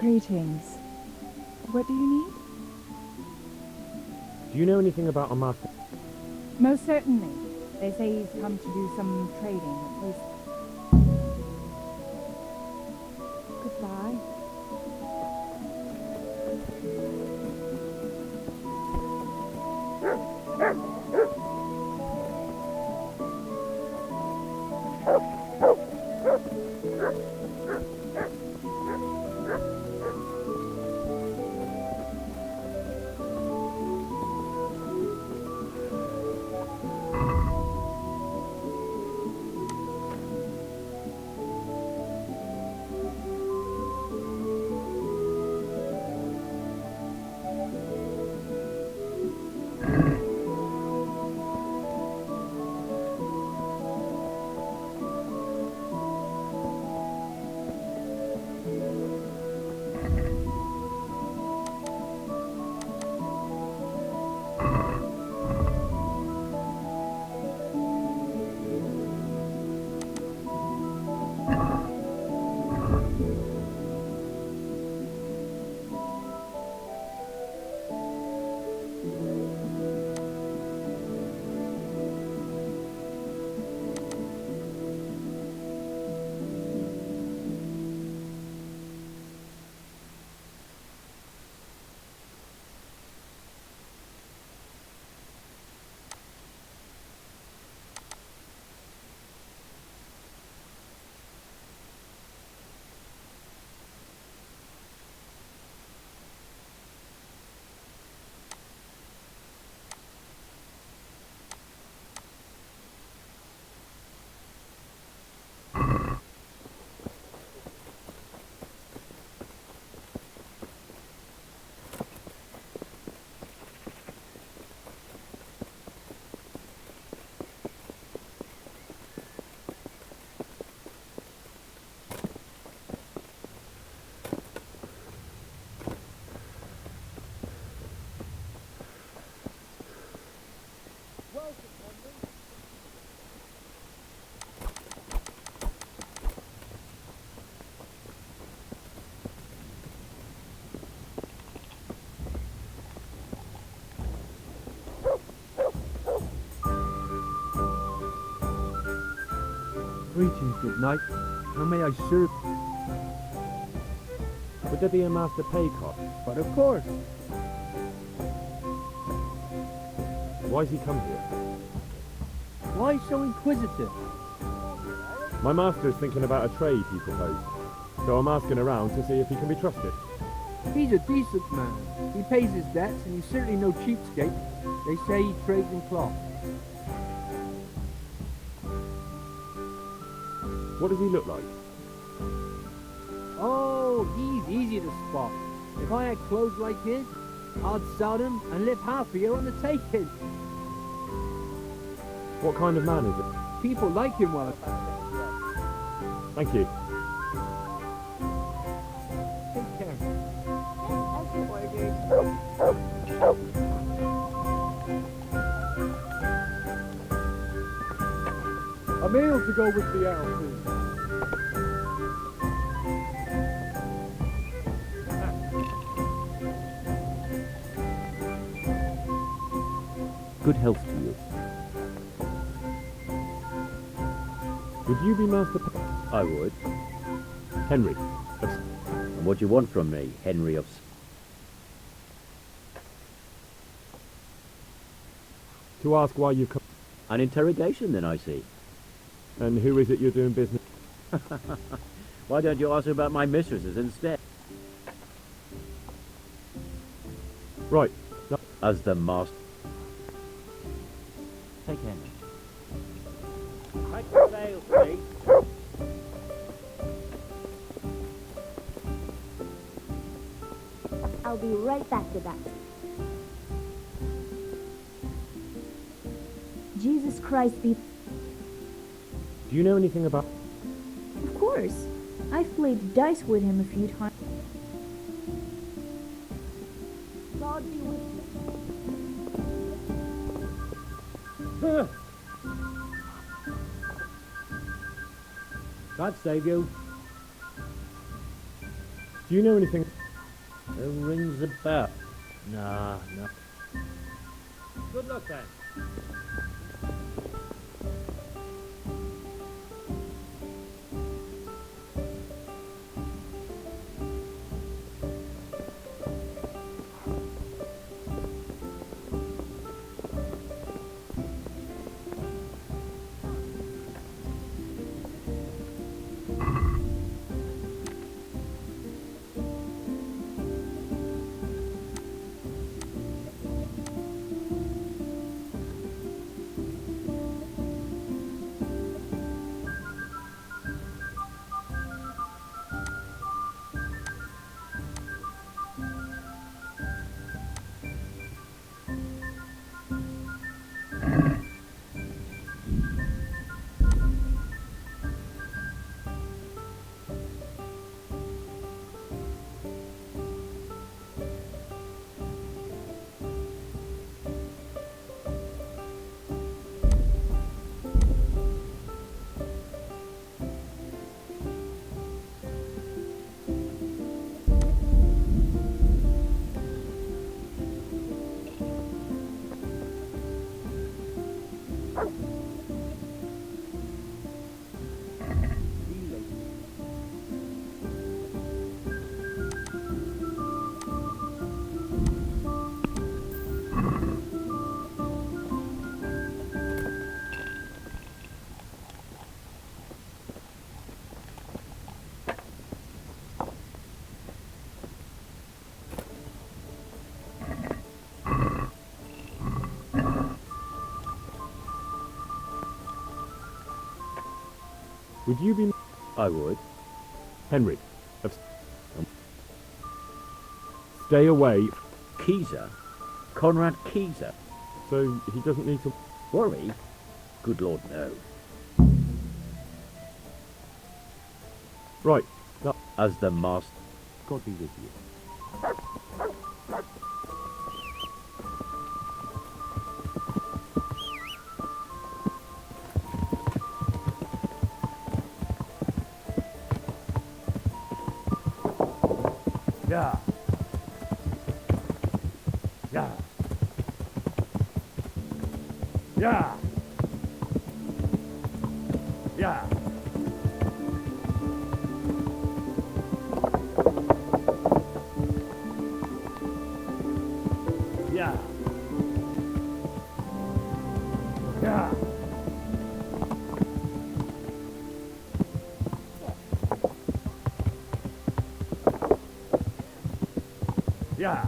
Greetings. What do you need? Do you know anything about a master? Most certainly. They say he's come to do some trading at least. Goodbye. Greetings, good night. How may I serve? Would there be a master pay cop? But of course. Why's he come here? Why so inquisitive? My master's thinking about a trade he proposed. So I'm asking around to see if he can be trusted. He's a decent man. He pays his debts and he's certainly no cheapskate. They say he trades in cloth. What does he look like? Oh, he's easy to spot. If I had clothes like his, I'd sell them and live half a year on the taking. What kind of man is it? People like him well. Thank you. Take care. A meal to go with the ale, please. Good health to you. Would you be master I would. Henry? And what do you want from me, Henry of... To ask why you've come. An interrogation, then, I see. And who is it you're doing business? Why don't you ask about my mistresses instead? Right. No. As the master... Take Henry. Take the veil, please. I'll be right back with that. Jesus Christ be... Do you know anything about... Of course. I've played dice with him a few times. God be with you. God save you. Do you know anything? It rings a bell. Nah, no. Good luck then. Would you be... I would. Henry, stay away, Keezer? Conrad Keezer? so he doesn't need to... Worry? Good Lord, no. Right, that... As the master... God be with you. Yeah. Yeah. Yeah. Yeah. Yeah. Yeah. Yeah.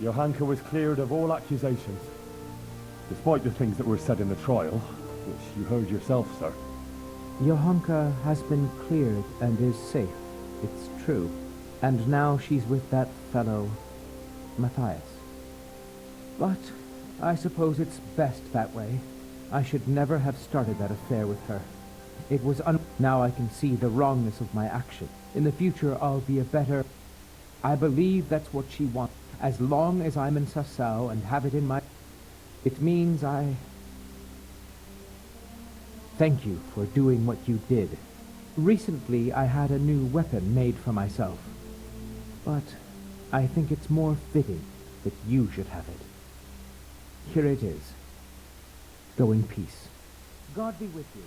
Johanka was cleared of all accusations, despite the things that were said in the trial, which you heard yourself, sir. Johanka has been cleared and is safe, it's true. And now she's with that fellow, Matthias. But I suppose it's best that way. I should never have started that affair with her. It was Now I can see the wrongness of my action. In the future I'll be a better... I believe that's what she wants. As long as I'm in Sasau and have it in my... It means I... Thank you for doing what you did. Recently I had a new weapon made for myself. But I think it's more fitting that you should have it. Here it is. Go in peace. God be with you.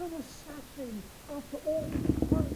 An assassin after all this time.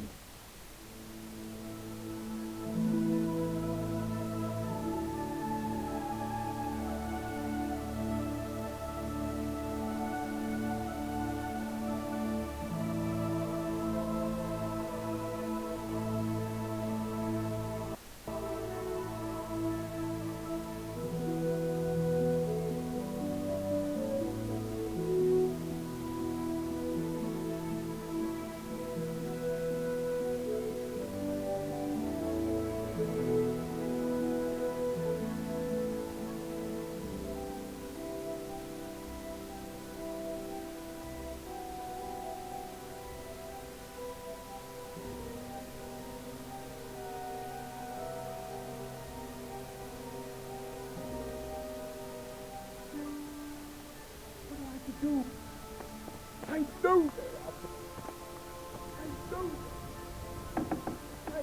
Do. I know that. I know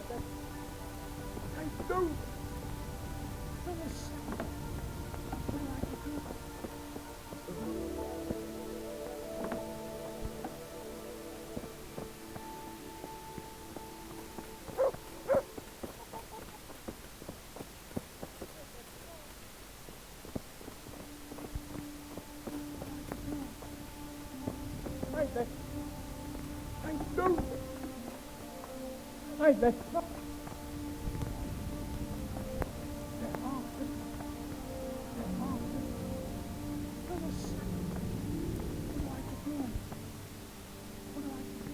that. I know that. An assassin. What do I have to do? I know that. I left not. They're after me. They're after me. An assassin. What do I have to do? What do I have to do?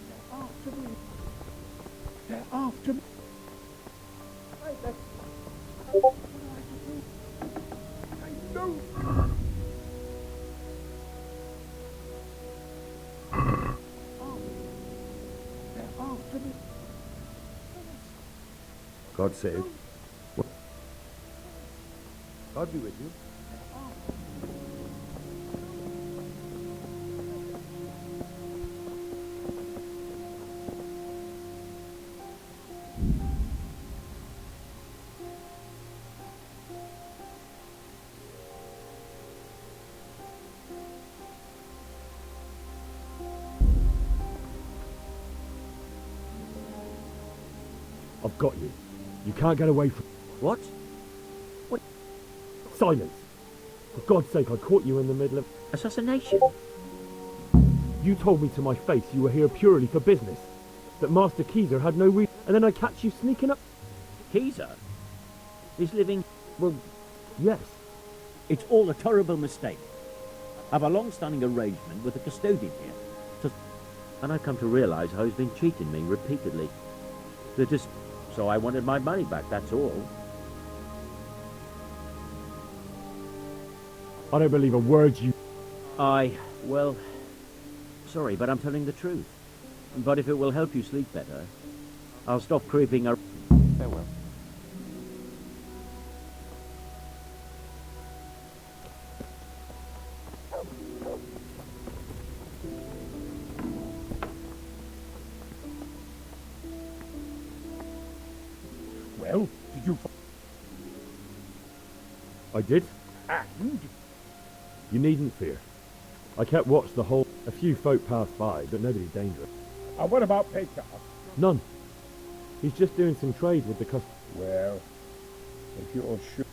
They're after me. They're after me. I left. What do I have to do? I know. God save. God be with you. I've got you. You can't get away from... What? Silence! For God's sake, I caught you in the middle of... Assassination? You told me to my face you were here purely for business. That Master Keezer had no reason... And then I catch you sneaking up... Keezer? He's living... Well, Yes. it's all a terrible mistake. I've a long-standing arrangement with the custodian here. And I've come to realise how he's been cheating me repeatedly. So I wanted my money back, that's all. I don't believe a word you... Well, sorry, but I'm telling the truth. But if it will help you sleep better, I'll stop creeping around. Farewell. Well, did you... I did? And? You needn't fear. I kept watch the whole... A few folk passed by, but nobody dangerous. And what about Pekar? None. He's just doing some trade with the Well, if you're sure...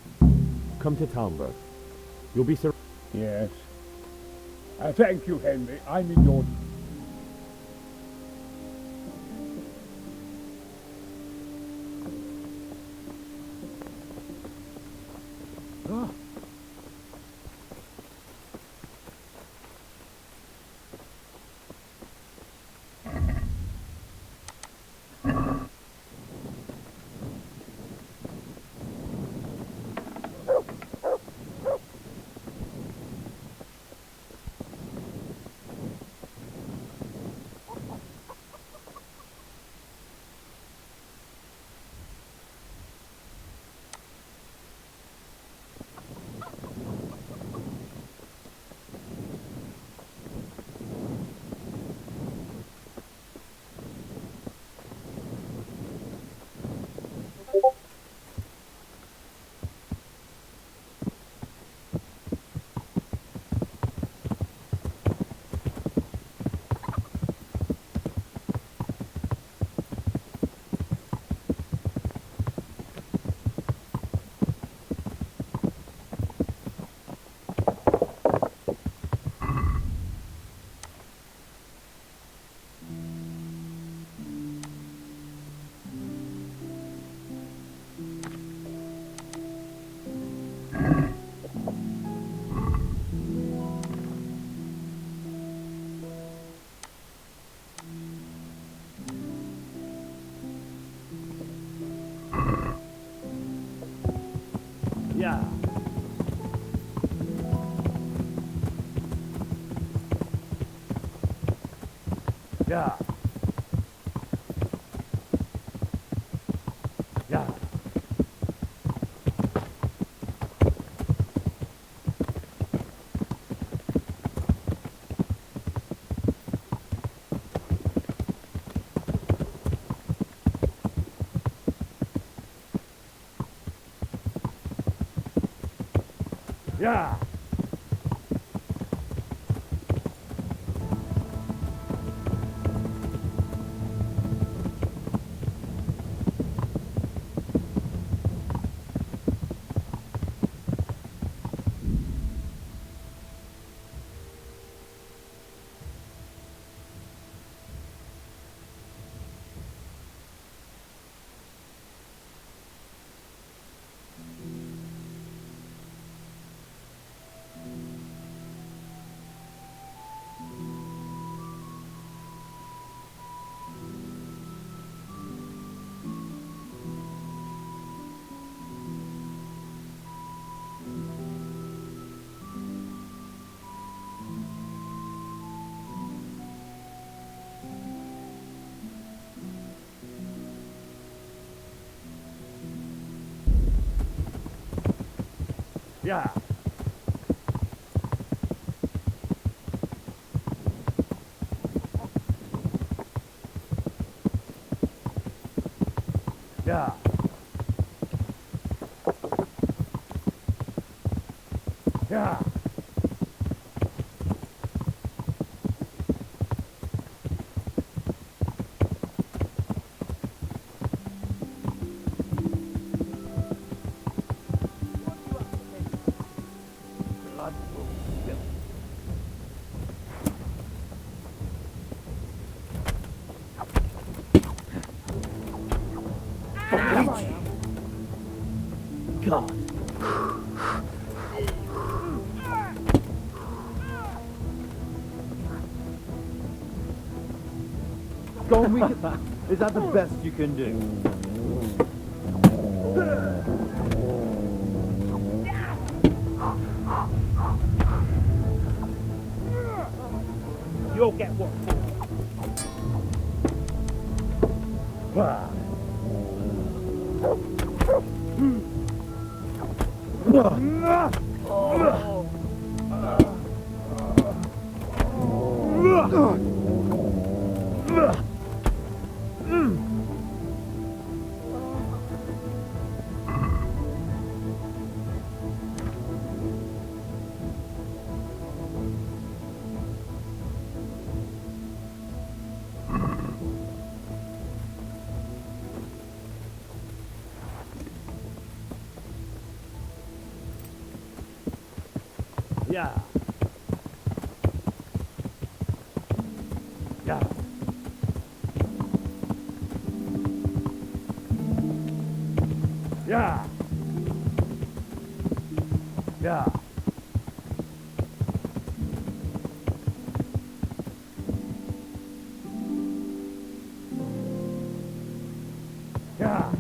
Come to Talmberg. You'll be sur... Yes. Thank you, Henry. I'm in your... Yeah. Yeah. Yeah. Yeah. Yeah. Yeah. Yeah. God. Go on, we can... Is that the best you can do? You'll get what Yeah. Yeah. Yeah. Yeah.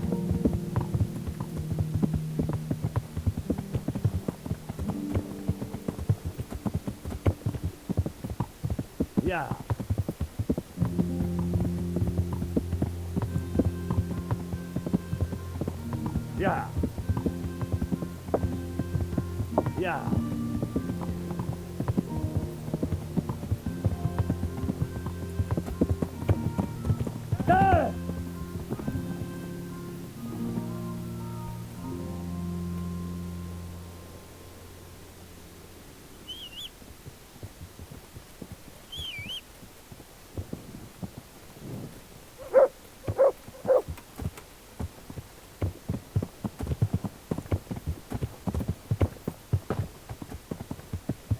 Yeah. Yeah. Yeah. There!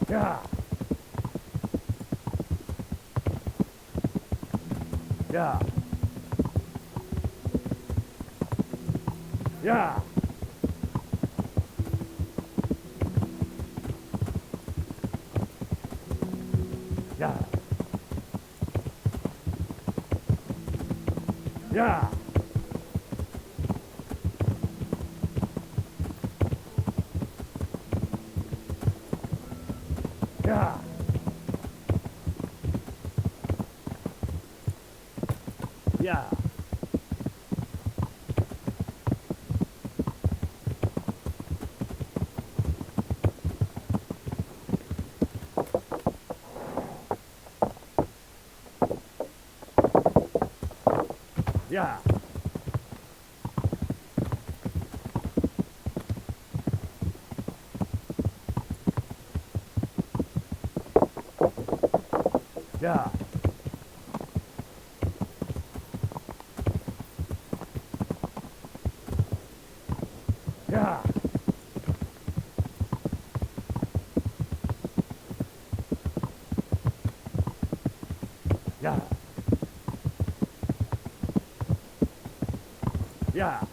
Yeah. Yeah. Yeah. Yeah. Yeah. Yeah. Yeah. Yeah. Yeah. Yeah. Yeah. Yeah.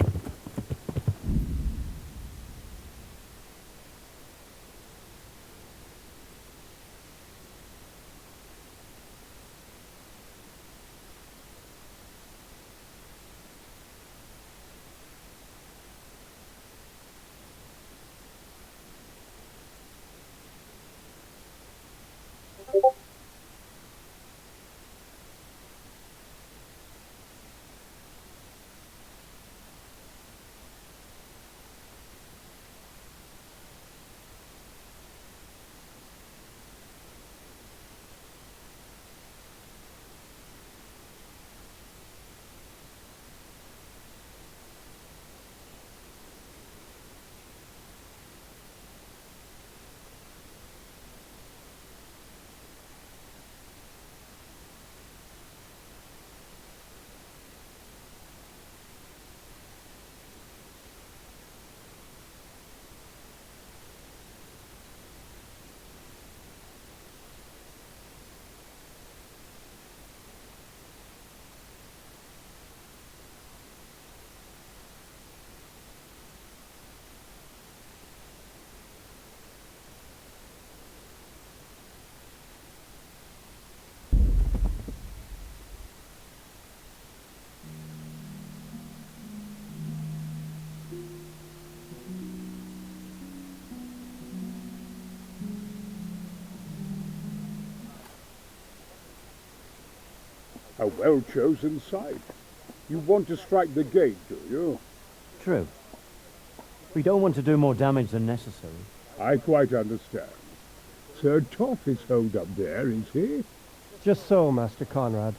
A well-chosen site. You want to strike the gate, do you? True. We don't want to do more damage than necessary. I quite understand. Sir Toff is holed up there, is he? Just so, Master Conrad.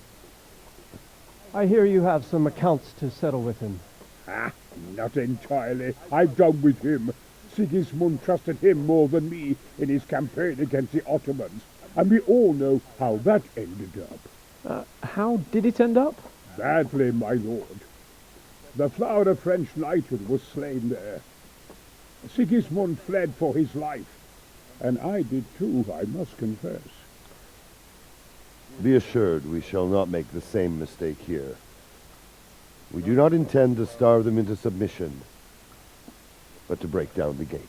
I hear you have some accounts to settle with him. Ah, not entirely. I've done with him. Sigismund trusted him more than me in his campaign against the Ottomans, and we all know how that ended up. How did it end up? Badly, my lord. The flower of French knighthood was slain there. Sigismund fled for his life, and I did too, I must confess. Be assured we shall not make the same mistake here. We do not intend to starve them into submission. but to break down the gate.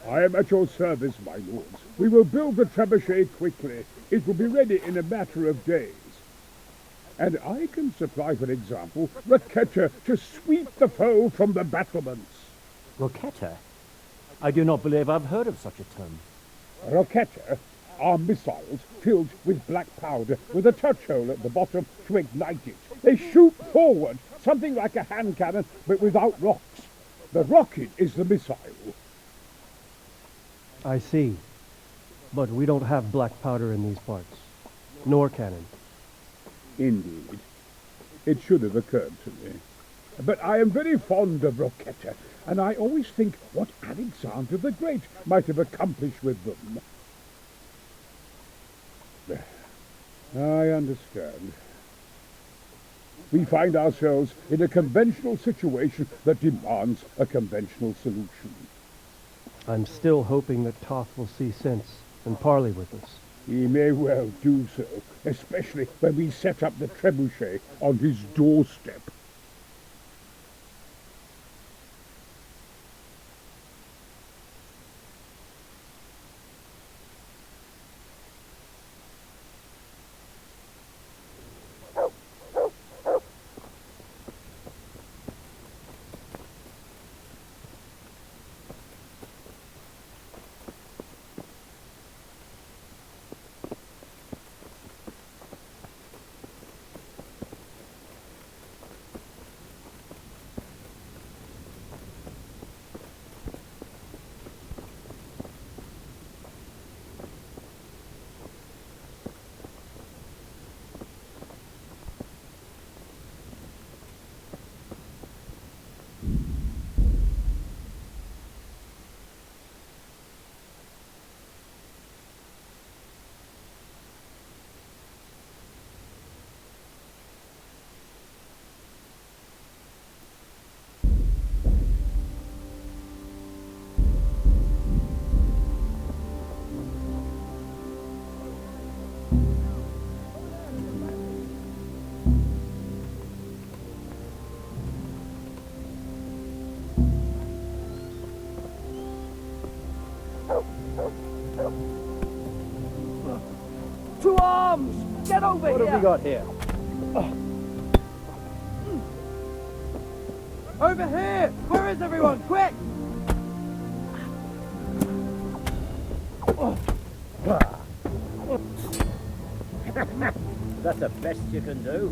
I am at your service, my lords. We will build the trebuchet quickly. It will be ready in a matter of days. And I can supply, for example, Raketa to sweep the foe from the battlements. Roquetta? I do not believe I've heard of such a term. Raketa are missiles filled with black powder with a touch hole at the bottom to ignite it. They shoot forward, something like a hand cannon, but without rocks. The rocket is the missile. I see. But we don't have black powder in these parts. Nor cannon. Indeed. It should have occurred to me. But I am very fond of Roquetta, and I always think what Alexander the Great might have accomplished with them. I understand. We find ourselves in a conventional situation that demands a conventional solution. I'm still hoping that Toth will see sense and parley with us. He may well do so, especially when we set up the trebuchet on his doorstep. To arms! Get over here! What have we got here? Over here! Where is everyone? Quick! That's the best you can do.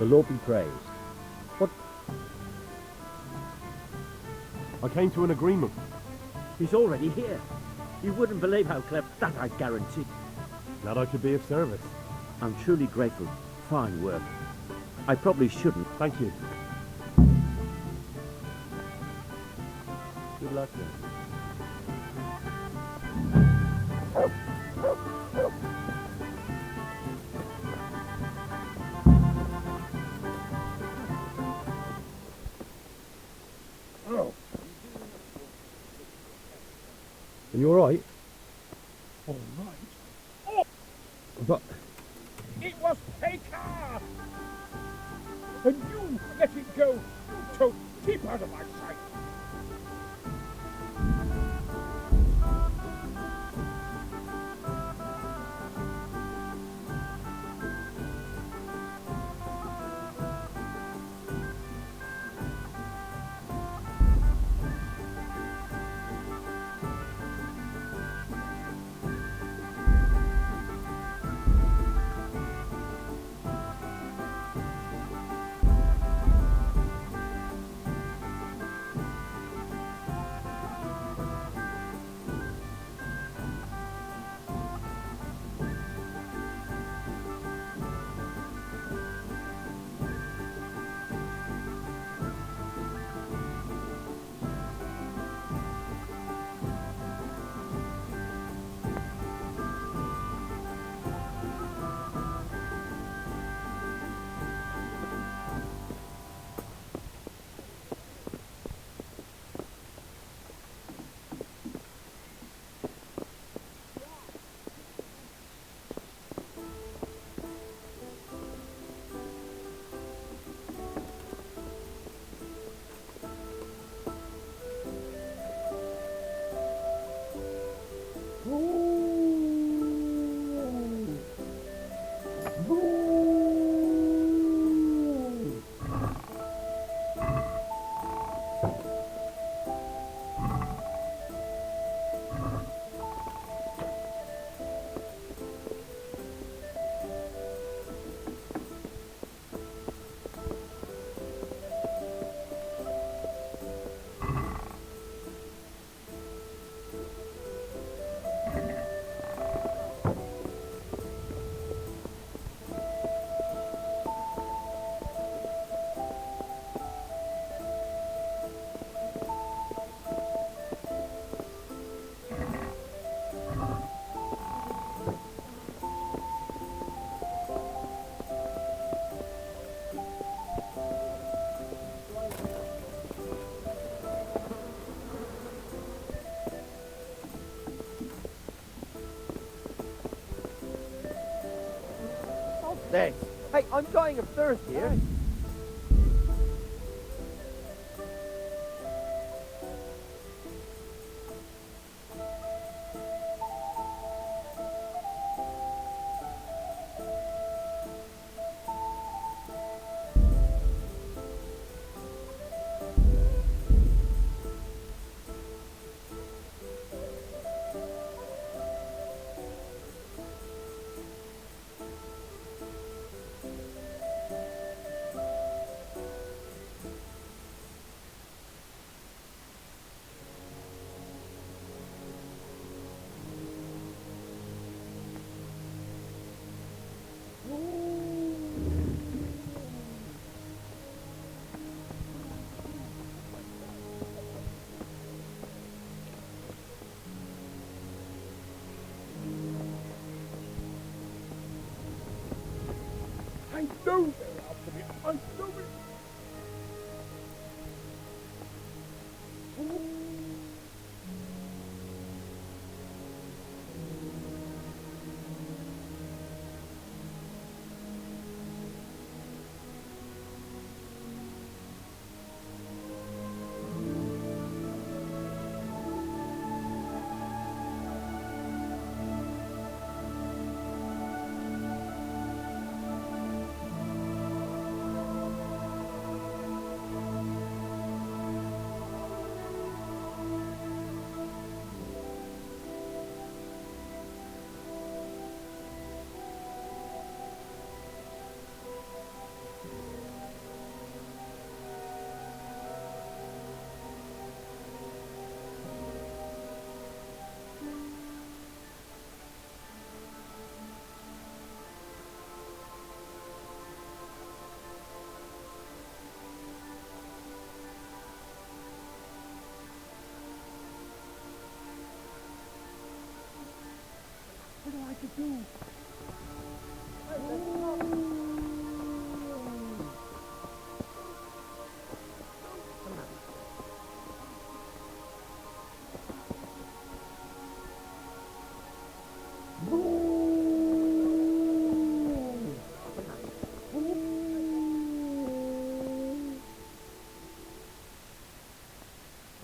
The Lord be praised. I came to an agreement. He's already here. You wouldn't believe how clever that, I guarantee. Glad I could be of service. I'm truly grateful. Fine work. I probably shouldn't. Thank you. Good luck then. Oh, Are you alright? all right. Oh, But it was Pekka! And you let it go! You toad, keep out of my sight! This. Hey, I'm dying of thirst here. I know they're after me. I know it.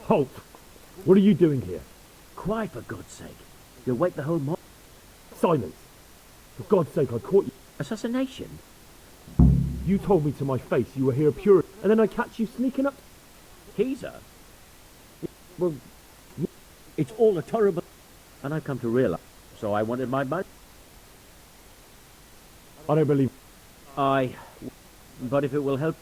Halt! What are you doing here? Quiet, for God's sake. You'll wake the whole mob. Silence! For God's sake, I caught you. Assassination? You told me to my face you were here pure, and then I catch you sneaking up. Keezer? Well, it's all a terrible... And I've come to realize, so I wanted my money. I don't believe... But if it will help...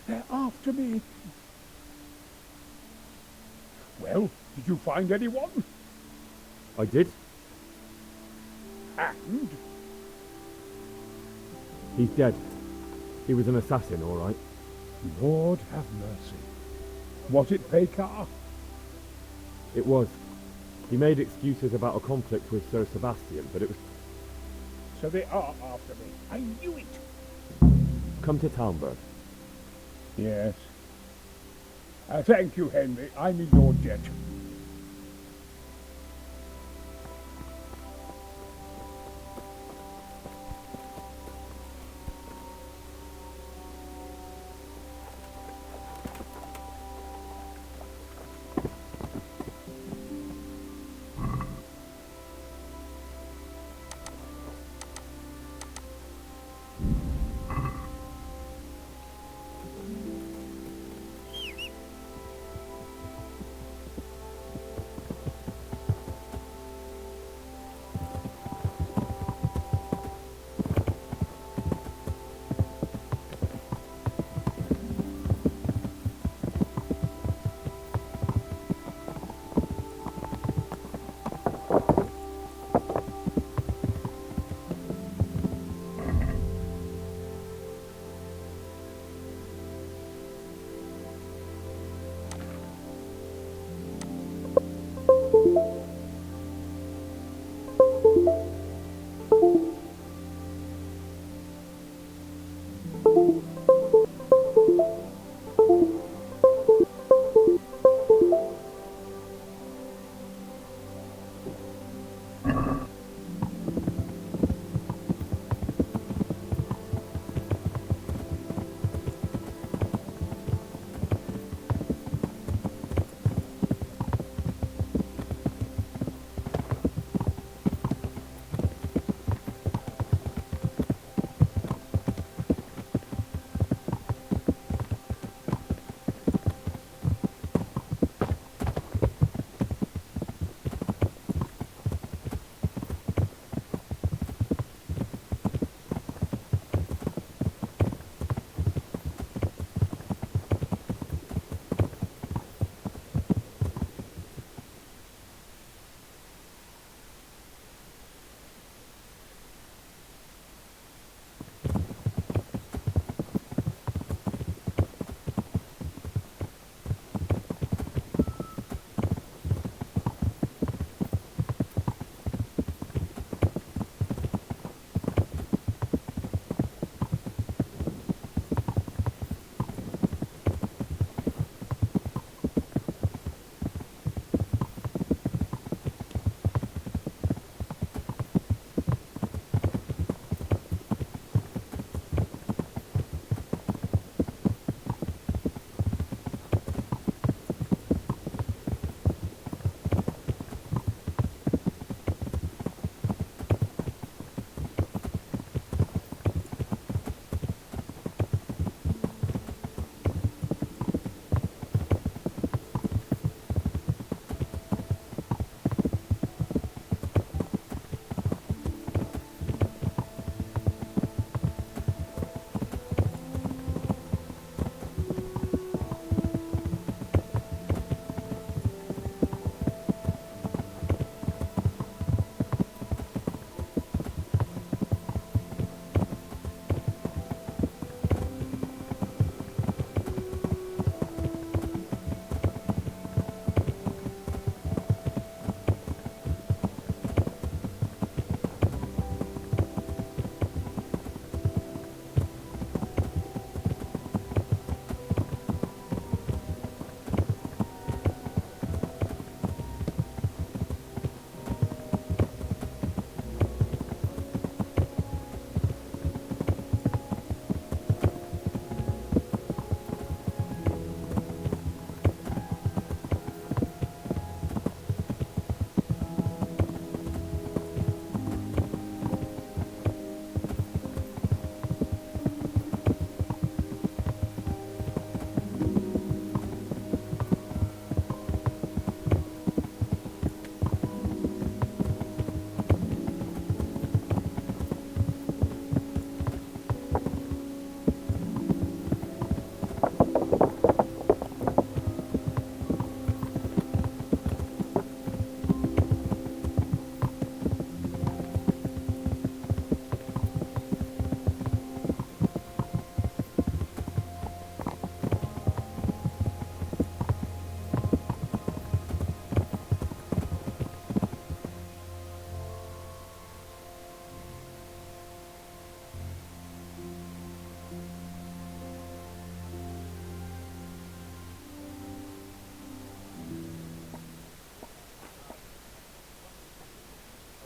They're after me. Well, did you find anyone? I did? And? He's dead. He was an assassin, all right. Lord have mercy. Was it Bekar? It was. He made excuses about a conflict with Sir Sebastian, but it was... So they are after me. I knew it. Come to Talmberg. Yes. Thank you, Henry. I'm in your debt.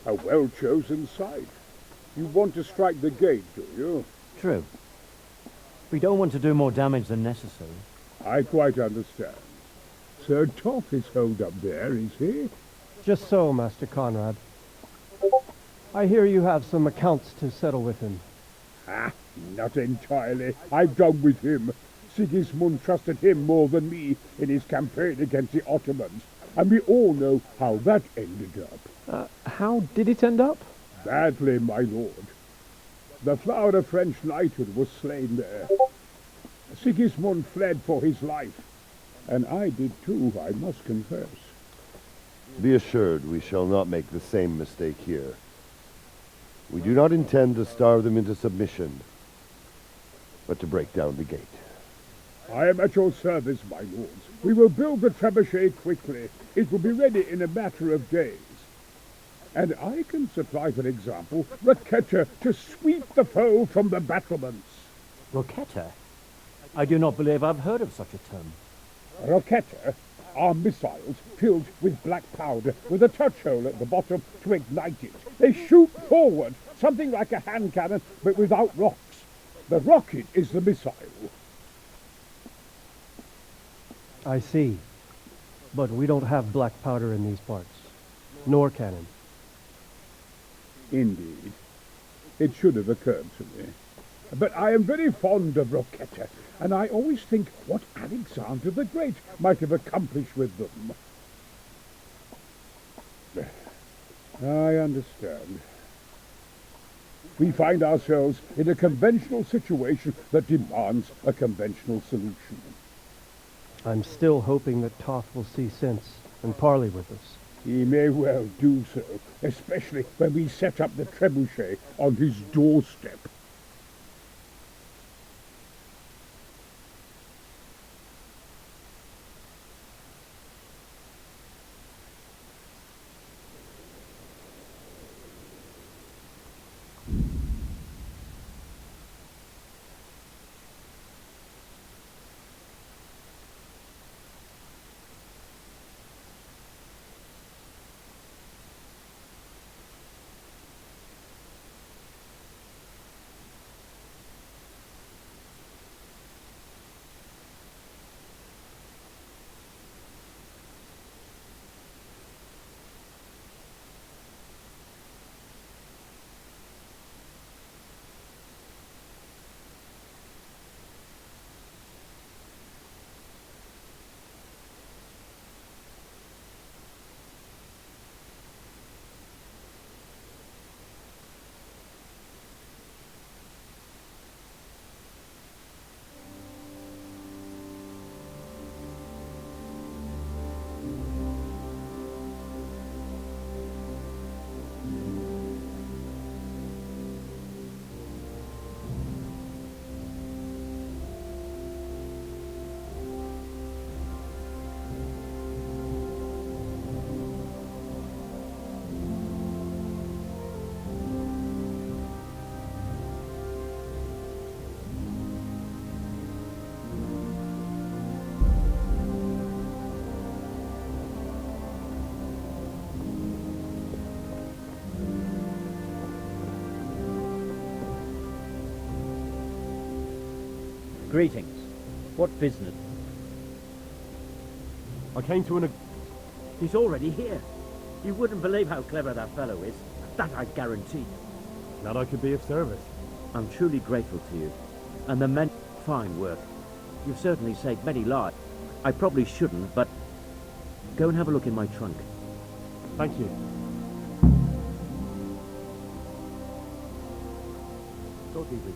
A well-chosen site. You want to strike the gate, do you? True. We don't want to do more damage than necessary. I quite understand. Sir Toff is holed up there, is he? Just so, Master Conrad. I hear you have some accounts to settle with him. Ah, not entirely. I've done with him. Sigismund trusted him more than me in his campaign against the Ottomans, and we all know how that ended up. How did it end up? Badly, my lord. The flower of French knighthood was slain there. Sigismund fled for his life, and I did too, I must confess. Be assured we shall not make the same mistake here. We do not intend to starve them into submission, but to break down the gate. I am at your service, my lords. We will build the trebuchet quickly. It will be ready in a matter of days. And I can supply, for example, Raketa to sweep the foe from the battlements. Roquetta? I do not believe I've heard of such a term. Raketa are missiles filled with black powder with a touch hole at the bottom to ignite it. They shoot forward, something like a hand cannon, but without rocks. The rocket is the missile. I see. But we don't have black powder in these parts. Nor cannon. Indeed. It should have occurred to me. But I am very fond of Roquetta, and I always think what Alexander the Great might have accomplished with them. I understand. We find ourselves in a conventional situation that demands a conventional solution. I'm still hoping that Toff will see sense and parley with us. He may well do so, especially when we set up the trebuchet on his doorstep. Greetings. What business? I came to an... He's already here. You wouldn't believe how clever that fellow is. That I guarantee. Glad I could be of service. I'm truly grateful to you. And the men... Fine work. You've certainly saved many lives. I probably shouldn't, but... Go and have a look in my trunk. Thank you. God be with you.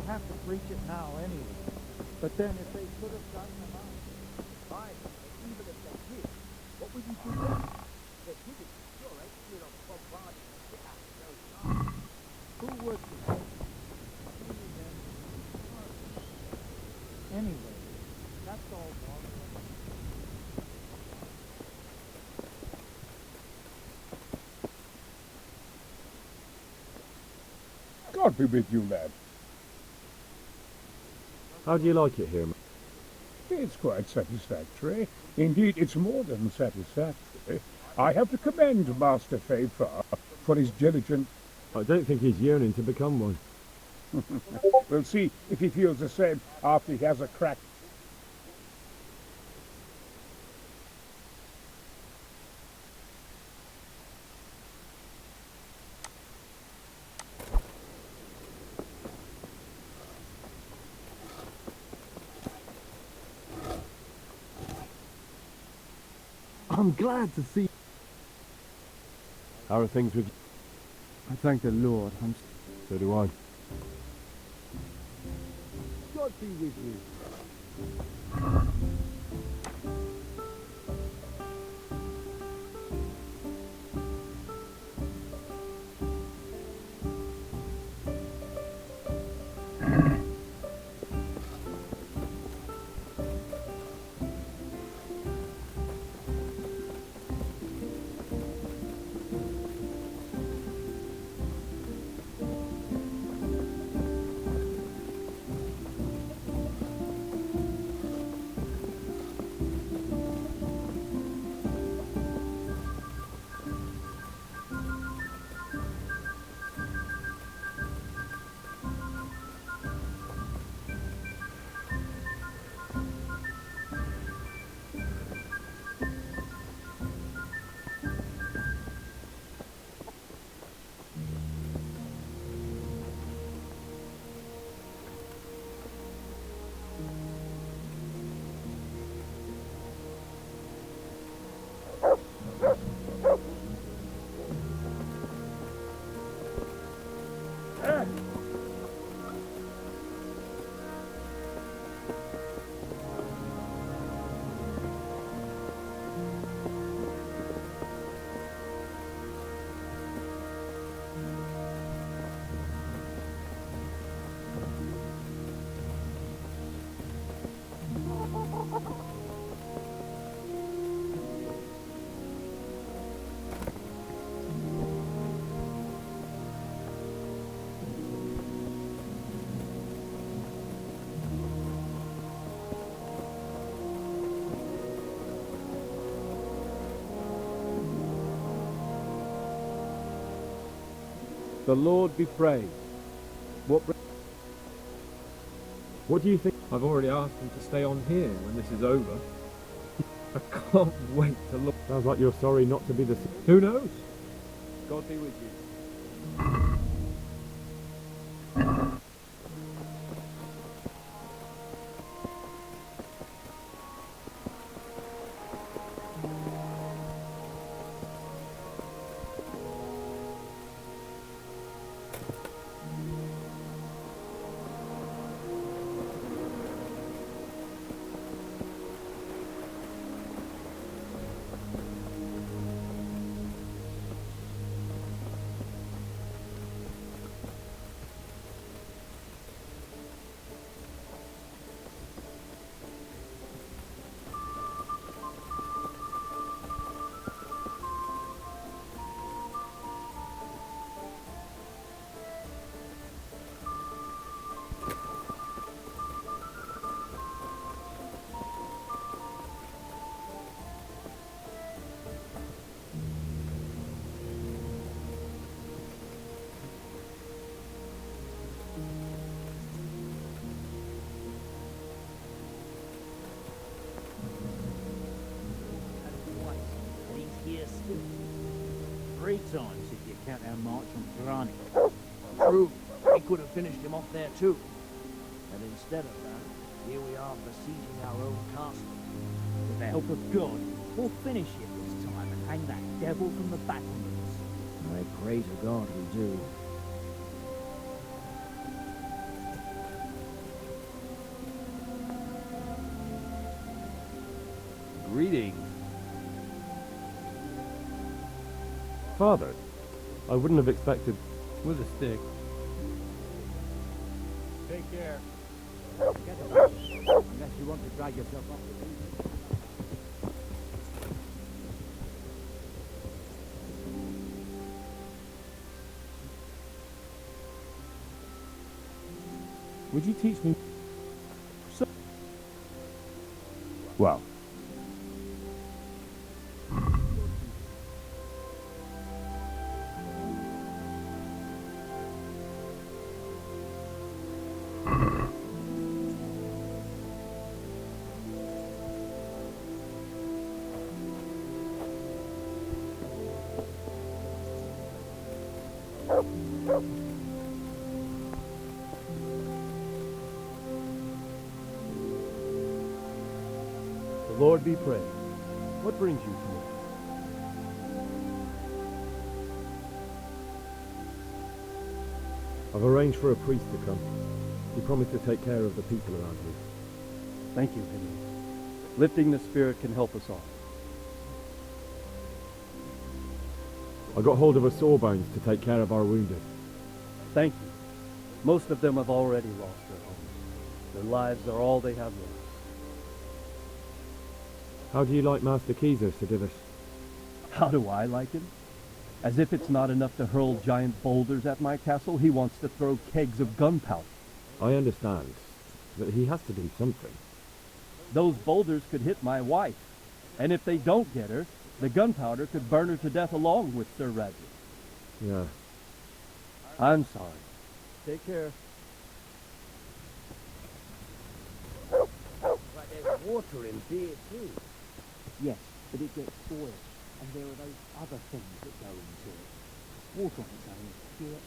Have to breach it now anyway. But then if they could have done them out, fine. Even if they did, what would you do then? They did it, sure, right? You know, bombarding the shit out of those guys. Who would be? Anyway, God be with you, lad. How do you like it here, man? It's quite satisfactory. Indeed, it's more than satisfactory. I have to commend Master Fayfar for his diligent... I don't think he's yearning to become one. We'll see if he feels the same after he has a crack. I'm glad to see. How are things with you? I thank the Lord. So do I. God be with you. The Lord be praised. What do you think? I've already asked him to stay on here when this is over. I can't wait to look. Sounds like you're sorry not to be the... Who knows? God be with you. Three times if you count our march on Grani. True, we could have finished him off there too. And instead of that, here we are besieging our own castle. With the help of God, we'll finish it this time and hang that devil from the battlements. I pray to God we do. Greetings. Father, I wouldn't have expected... With a stick. Take care. Forget about it, unless you want to drag yourself off the beach. Would you teach me? Well. The Lord be praised. What brings you to me? I've arranged for a priest to come. He promised to take care of the people around here. Thank you, Henry. Lifting the spirit can help us all. I got hold of a sawbones to take care of our wounded. Thank you. Most of them have already lost their homes. Their lives are all they have left. How do you like Master Keezer, Sir Divish? How do I like him? As if it's not enough to hurl giant boulders at my castle, he wants to throw kegs of gunpowder. I understand, but he has to do something. Those boulders could hit my wife, and if they don't get her, the gunpowder could burn her to death along with Sir Radley. Yeah. I'm sorry. Take care. But there's water in beer too. Yes, but it gets boiled, and there are those other things that go into it. Water on its own is pure.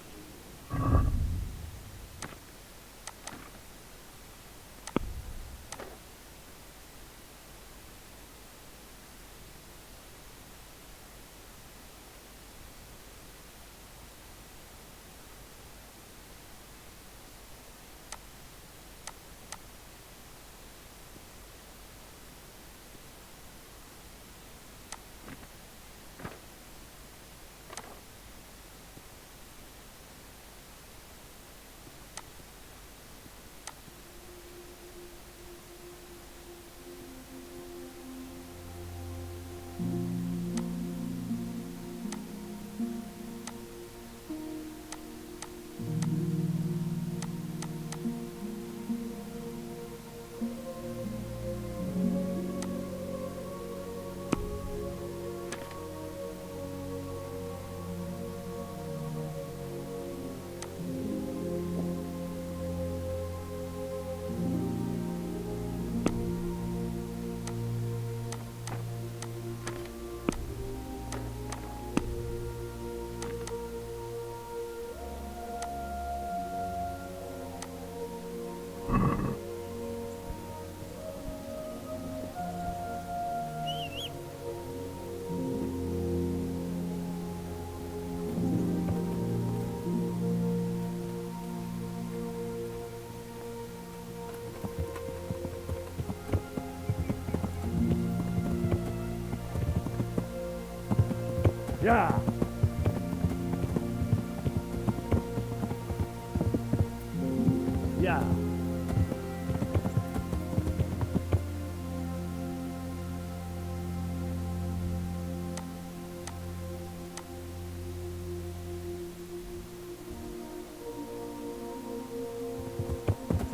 Yeah. Yeah.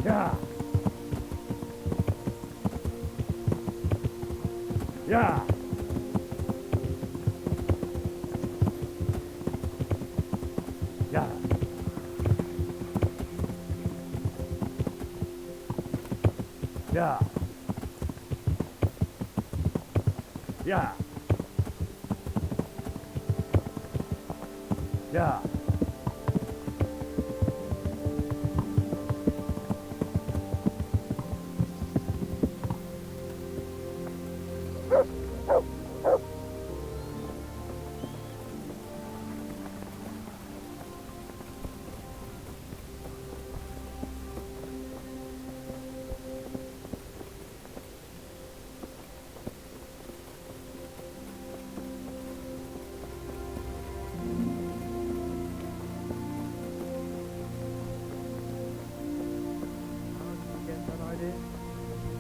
Yeah. Yeah. Yeah. Yeah. Yeah. Yeah.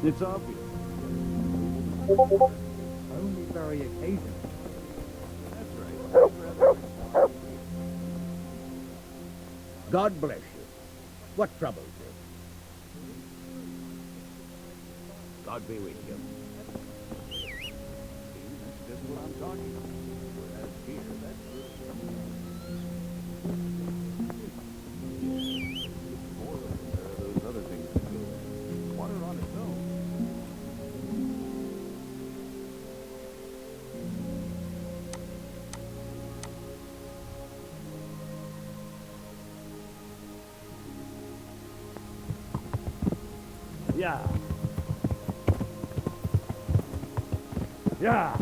It's obvious. Only very occasionally. That's right. God bless you. What troubles you? God be with you. See, that's just what I'm talking about. Whereas here, that's more of those other things that go in. Water on its own. Yeah. Yeah.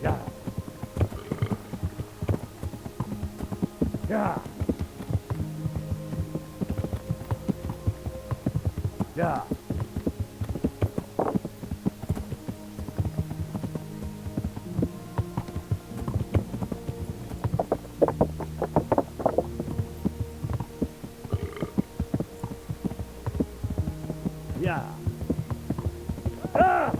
Yeah. Yeah. Yeah. Yeah. Ah!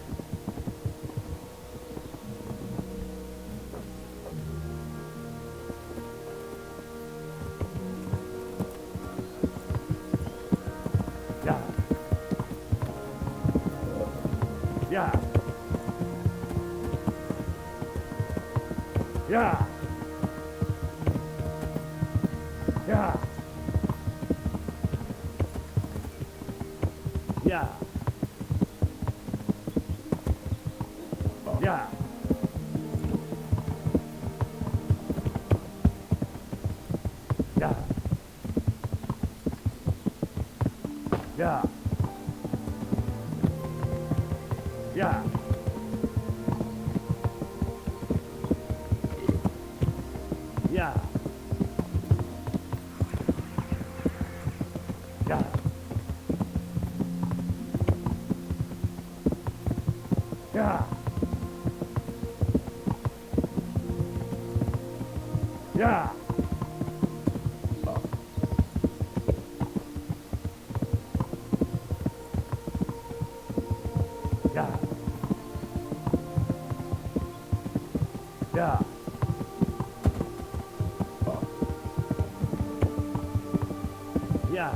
Yeah. Yeah. Yeah. Yeah. Yeah. Yeah. Yeah. Yeah. Yeah. Yeah. Yeah. Yeah. Yeah. Yeah. Yeah. Yeah.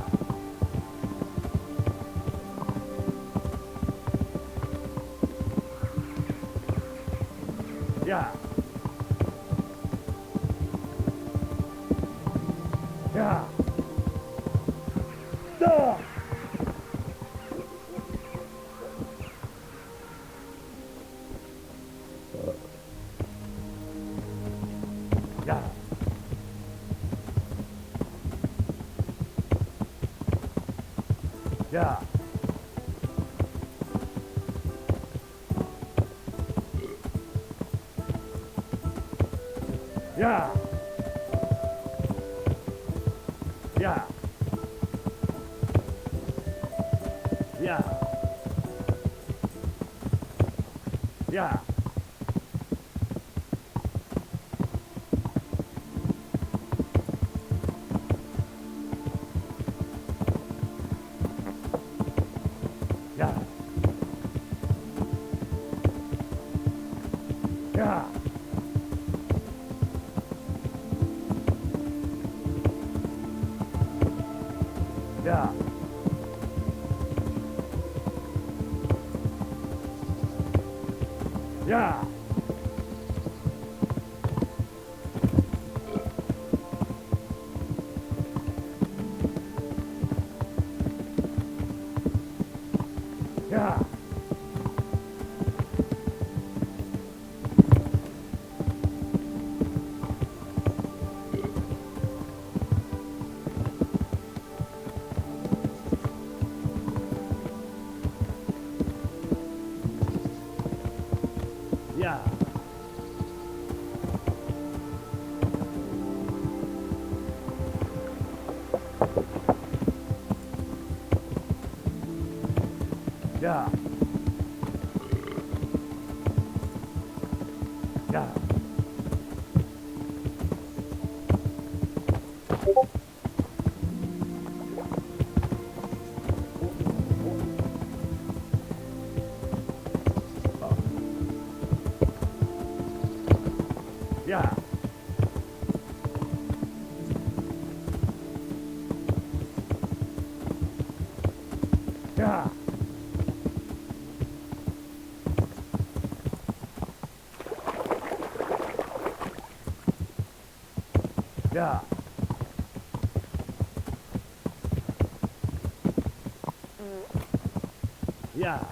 Yeah. Yeah. Duh! Yeah. Yeah. Yeah. Yeah. Yeah. Yeah. Yeah. Yeah. Yeah. Yeah. Yeah. Yeah. Yeah. Yeah. Yeah. Yeah. Yeah.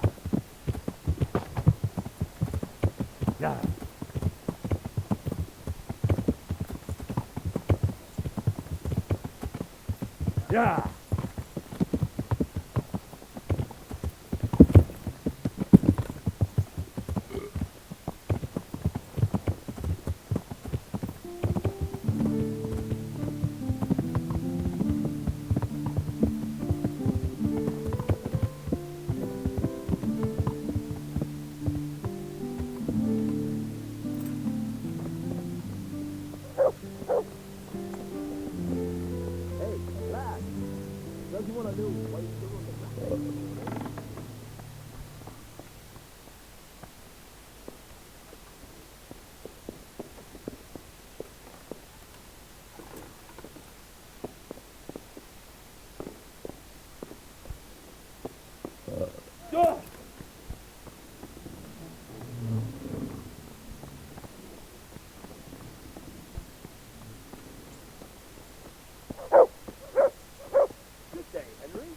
Yeah. Yeah. Hey, lad. Don't you want to know why you still on the ground? Good day, Henry.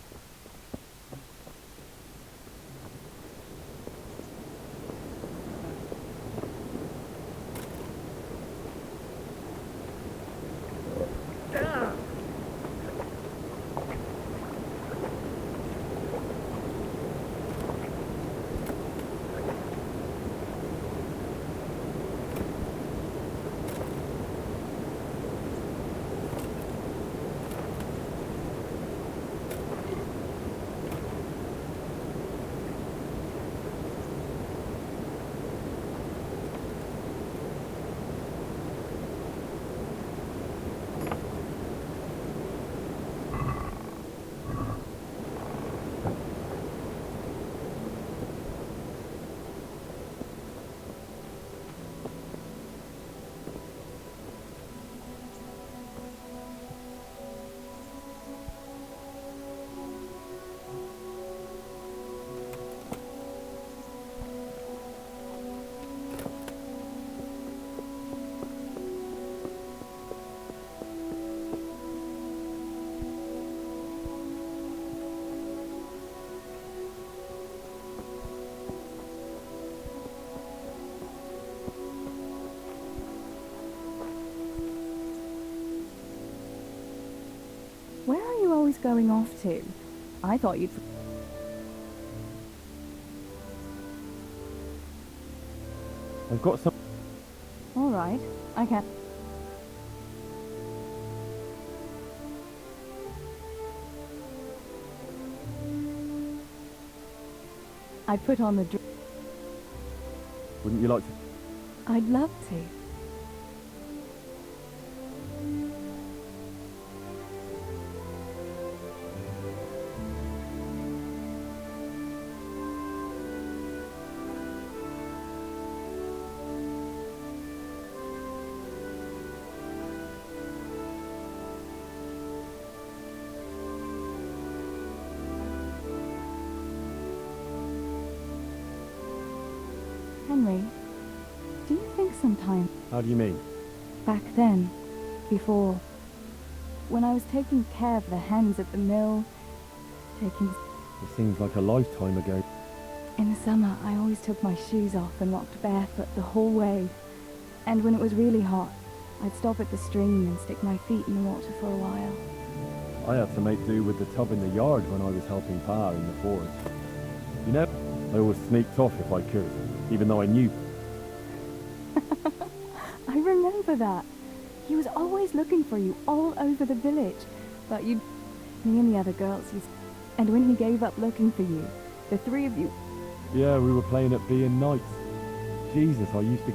Where are you always going off to? I thought you'd... I've got some... All right, I can... I put on the dress. Wouldn't you like to... I'd love to. Henry, do you think sometime How do you mean? back then, before, when I was taking care of the hens at the mill, taking... It seems like a lifetime ago. In the summer, I always took my shoes off and walked barefoot the whole way. And when it was really hot, I'd stop at the stream and stick my feet in the water for a while. I had to make do with the tub in the yard when I was helping Pa in the forge. You know, I always sneaked off if I could, even though I knew. I remember that. He was always looking for you all over the village. But you... Me and the other girls used... And when he gave up looking for you, the three of you... Yeah, we were playing at being knights. Jesus, I used to get